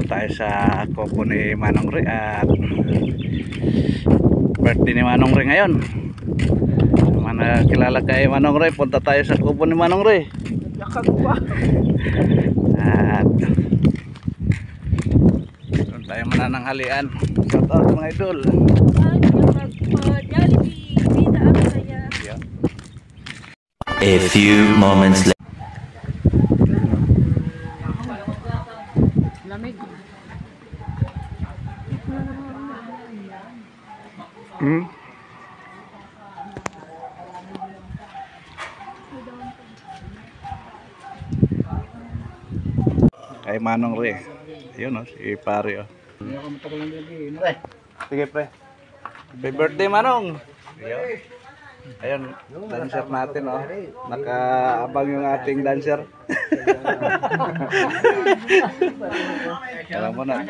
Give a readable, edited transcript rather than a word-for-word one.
tayo sa kubo ni Manong Ray at birthday ni Manong Ray ngayon. Mana kilala kay Manong Ray, punta tayo sa kubo ni Manong Ray. At doon tayo manananghalian. Shout out mga idol. A few moments later. Kay Manong Ray. Ayun o, si pare o. Sige pre. Happy birthday Manong. Ayun, dancer natin o. Nakaabang yung ating dancer. Alam mo na,